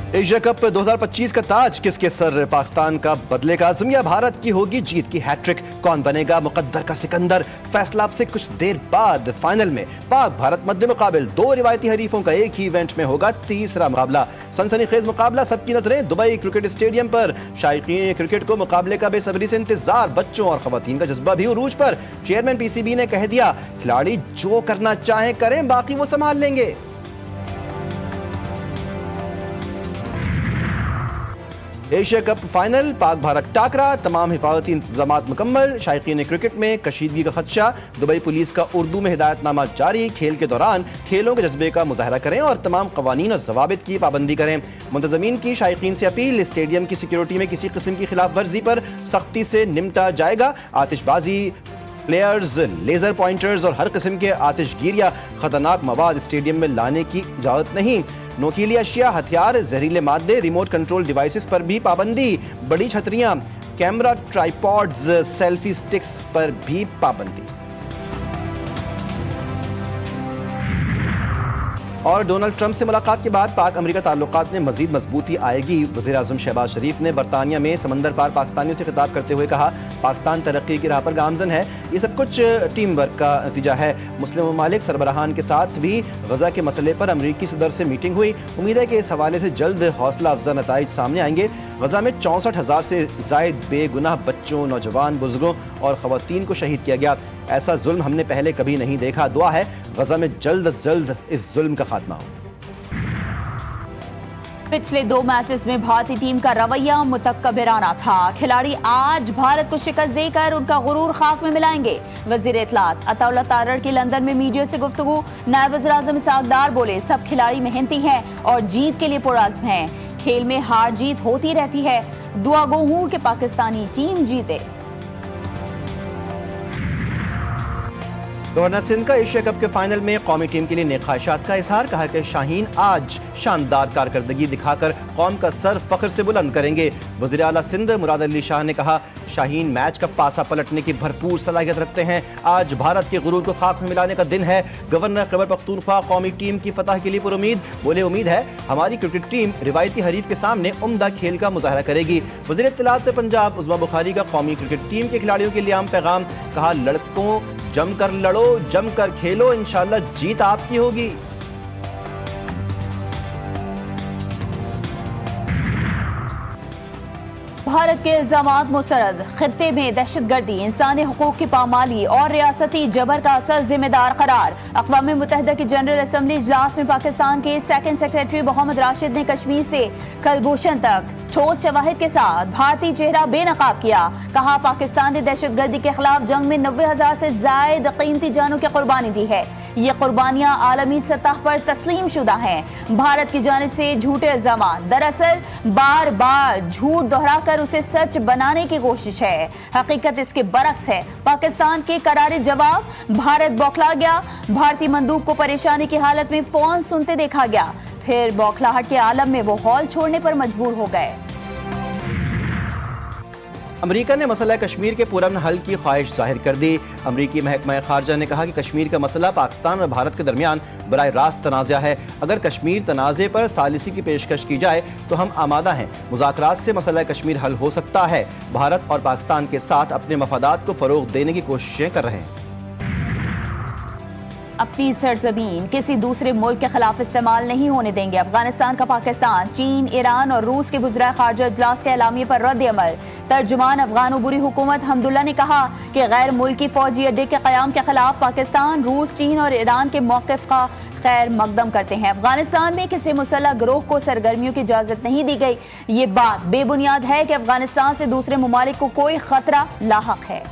Asia cup 2025 का ताज किसके sir? Pakistan का बदलेगा आज़म या भारत की होगी जीत की हैट्रिक? कौन बनेगा मुकद्दर का सिकंदर? फैसला अब से कुछ देर बाद। फाइनल में पाक भारत मध्य मुकाबिल दो रिवायती हरीफों का एक ही इवेंट में होगा तीसरा मुकाबला। सनसनीखेज मुकाबला, सबकी नजरें दुबई क्रिकेट स्टेडियम पर। शायकीन क्रिकेट को मुकाबले का बेसब्री से इंतजार। बच्चों और खवातीन का जज्बा भी उरूज पर। चेयरमैन पीसीबी ने कह दिया, खिलाड़ी जो करना चाहें करें, बाकी वो संभाल लेंगे। Asia cup final, Pak Bharat टाकरा, तमाम हिफाजती इंतजाम मुकम्मल। शायकीन क्रिकेट में कशीदगी का खदशा। दुबई पुलिस का उर्दू में हिदायतनामा जारी। खेल के दौरान खेलों के जज्बे का मुजाहरा करें और तमाम कवानीन और जवाबित की पाबंदी करें। मुंतजमीन की शायकीन से अपील, स्टेडियम की सिक्योरिटी में किसी किस्म की खिलाफ वर्जी पर सख्ती से निपटा जाएगा। आतिशबाजी, प्लेयर्स, लेजर पॉइंटर्स और हर किस्म के आतिशगीर या खतरनाक मवाद स्टेडियम में लाने की इजाजत नहीं। नोकीली अशिया, हथियार, जहरीले मादे, रिमोट कंट्रोल डिवाइसेस पर भी पाबंदी। बड़ी छतरियां, कैमरा, ट्राइपॉड्स, सेल्फी स्टिक्स पर भी पाबंदी। और डोनाल्ड ट्रंप से मुलाकात के बाद पाक अमेरिका ताल्लुकात में मजीद मजबूती आएगी। वज़ीर आज़म शहबाज शरीफ ने बरतानिया में समंदर पार पाकिस्तानियों से खिताब करते हुए कहा, पाकिस्तान तरक्की की राह पर गामजन है। ये सब कुछ टीम वर्क का नतीजा है। मुस्लिम ममालिक सरबराहान के साथ भी गजा के मसले पर अमरीकी सदर से मीटिंग हुई। उम्मीद है कि इस हवाले से जल्द हौसला अफजा नताइज सामने आएंगे। गजा में 64,000 से जायद बेगुनाह बच्चों, नौजवान, बुजुर्गों और खवातीन को शहीद किया गया। ऐसा जुल्म हमने पहले कभी नहीं देखा। दुआ है गजा में जल्द से जल्द इस जुल्म का खात्मा हो। पिछले 2 मैचेस में भारतीय टीम का रवैया मुतकब्बिराना था। खिलाड़ी आज भारत को शिकस्त देकर उनका गुरूर खाक में मिलाएंगे। वजीर इत्तलात अताउल्लाह तारड़ की लंदन में मीडिया से गुफ्तगू। नायब वज़ीर आज़म इसहाक डार बोले, सब खिलाड़ी मेहनती हैं और जीत के लिए पुरअज़्म हैं। खेल में हार जीत होती रहती है। दुआ गो हूं कि पाकिस्तानी टीम जीते। गवर्नर सिंध का एशिया कप के फाइनल में कौमी टीम के लिए नेक ख्वाहिशात का इजहार। कहा कि शाहीन आज शानदार कारकर्दगी दिखाकर कौम का सर फख्र से बुलंद करेंगे। वज़ीर आला सिंध मुराद अली शाह ने कहा, शाहीन मैच का पासा पलटने की भरपूर सलाहियत रखते हैं। आज भारत के गुरूर को खाक में मिलाने का दिन है। गवर्नर खैबर पख्तूनख्वा कौमी टीम की फतह के लिए पुरुमीद। बोले, उम्मीद है हमारी क्रिकेट टीम रिवायती हरीफ के सामने उम्दा खेल का मुजाहरा करेगी। वज़ीर इत्तलात पंजाब उस्मा बुखारी का कौमी क्रिकेट टीम के खिलाड़ियों के लिए आम पैगाम। कहा, लड़कों जमकर लड़ो, जमकर खेलो, इंशाल्लाह जीत आपकी होगी। भारत के इल्जामात मुस्तरद। खित्ते में दहशतगर्दी, इंसानी हुकूक की पामाली और रियासती जबर का असल जिम्मेदार करार। अक़वाम मुत्तहिदा की जनरल असम्बली इजलास में पाकिस्तान के सेकंड सेक्रेटरी मोहम्मद राशिद ने कश्मीर से कलभूषण तक ठोस शवाहिद के साथ भारतीय चेहरा बेनकाब किया। कहा, पाकिस्तान ने दहशतगर्दी के खिलाफ जंग में 90,000 से जायद कीमती जानों की कुर्बानी दी है। ये कुर्बानियां आलमी सतह पर तस्लीम शुदा हैं। भारत की जानिब से झूठे इल्जाम दरअसल बार बार झूठ दोहराकर उसे सच बनाने की कोशिश है। हकीकत इसके बरक्स है। पाकिस्तान के करारे जवाब, भारत बौखला गया। भारतीय मंदूब को परेशानी की हालत में फोन सुनते देखा गया। फिर बौखलाहट के आलम में वो हॉल छोड़ने पर मजबूर हो गए। अमेरिका ने मसला कश्मीर के पुरअमन हल की ख्वाहिश जाहिर कर दी। अमेरिकी महकमा खारजा ने कहा कि कश्मीर का मसला पाकिस्तान और भारत के दरमियान बराह रास्त तनाज़ा है। अगर कश्मीर तनाज़े पर सालिसी की पेशकश की जाए तो हम आमादा हैं। मुज़ाकरात से मसला कश्मीर हल हो सकता है। भारत और पाकिस्तान के साथ अपने मफादात को फ़रोग़ देने की कोशिशें कर रहे हैं। अपनी सरजमीन किसी दूसरे मुल्क के खिलाफ इस्तेमाल नहीं होने देंगे। अफगानिस्तान का पाकिस्तान, चीन, ईरान और रूस के वज़ीर ख़ारजा इजलास के एलामिये पर रद्द अमल। तर्जुमान अफगान उबूरी हुकूमत हमदुल्ला ने कहा कि गैर मुल्की फौजी अड्डे के क़याम के खिलाफ पाकिस्तान, रूस, चीन और ईरान के मौक़िफ़ का खैर मकदम करते हैं। अफगानिस्तान में किसी मुसल्लह गिरोह को सरगर्मियों की इजाज़त नहीं दी गई। ये बात बेबुनियाद है कि अफगानिस्तान से दूसरे ममालिक को कोई खतरा लाहक है।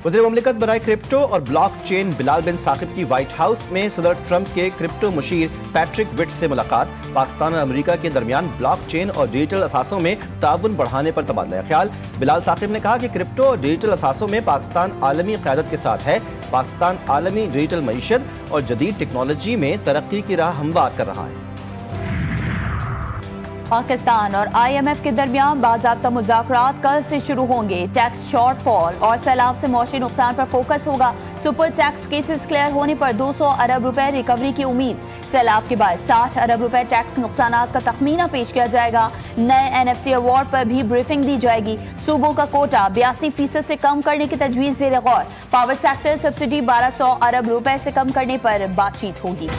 वज़ीर मुमलिकत बराए क्रिप्टो और ब्लॉक चेन बिलाल बिन साकिब की व्हाइट हाउस में सदर ट्रंप के क्रिप्टो मुशीर पैट्रिक विट से मुलाकात। पाकिस्तान और अमेरिका के दरमियान ब्लॉक चेन और डिजिटल असासों में ताउन बढ़ाने पर तबादला ख्याल। बिलाल साकिब ने कहा कि क्रिप्टो और डिजिटल असासों में पाकिस्तान आलमी क़यादत के साथ है। पाकिस्तान आलमी डिजिटल मईशत और जदीद टेक्नोलॉजी में तरक्की की राह हमवार कर रहा है। पाकिस्तान और IMF के दरमियान बाज़ाब्ता मुज़ाकरात कल से शुरू होंगे। टैक्स शॉर्टफॉल और सैलाब से मौशी नुकसान पर फोकस होगा। सुपर टैक्स केसेस क्लियर होने पर 200 अरब रुपए रिकवरी की उम्मीद। सैलाब के बाद 60 अरब रुपए टैक्स नुकसान का तखमीना पेश किया जाएगा। नए NFC अवार्ड पर भी ब्रीफिंग दी जाएगी। सूबों का कोटा 82% से कम करने की तजवीज़ ज़ेर गौर। पावर सेक्टर सब्सिडी 1200 अरब रुपए से कम करने पर बातचीत होगी।